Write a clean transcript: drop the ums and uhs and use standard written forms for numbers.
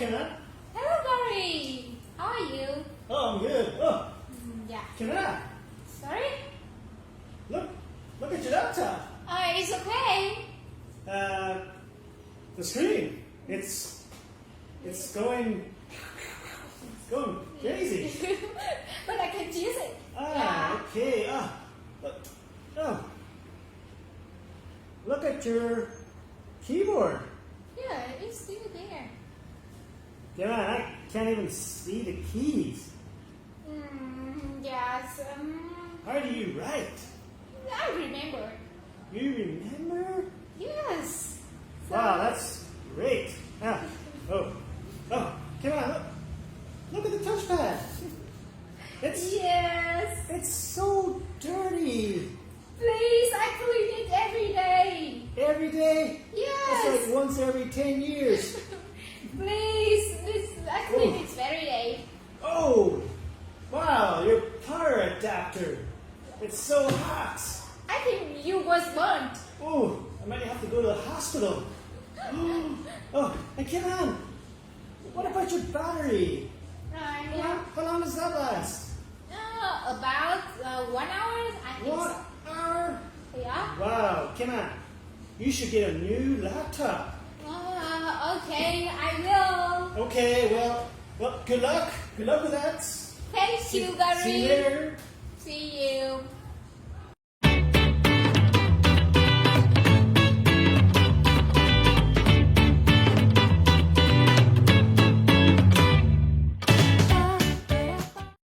Kenna. Hello, Gary. How are you? Oh, I'm good. Oh, Yeah. Kenna, Sorry? look at your laptop. It's okay. The screen. It's going crazy. But I can use it. Okay. Look at your keyboard. Yeah, it's still there. Kenna, I can't even see the keys. Yes. How do you write? I remember. You remember? Yes. Wow, that's great. Oh, come on, look at the touchpad. Yes. It's so dirty. Please, I clean it every day. Every day? Yes. It's like once every 10 years. Please, I clean it every day. Oh, wow, your power adapter. It's so hot. I think you was burnt. Oh, I might have to go to the hospital. Oh, and come on. What about your battery? Yeah. How long does that last? About 1 hour, I think 1 so. hour? Yeah. Wow, come on. You should get a new laptop. Okay, I will. Okay, well, good luck. Good luck with that. Thank you, Gary. See you later. See you.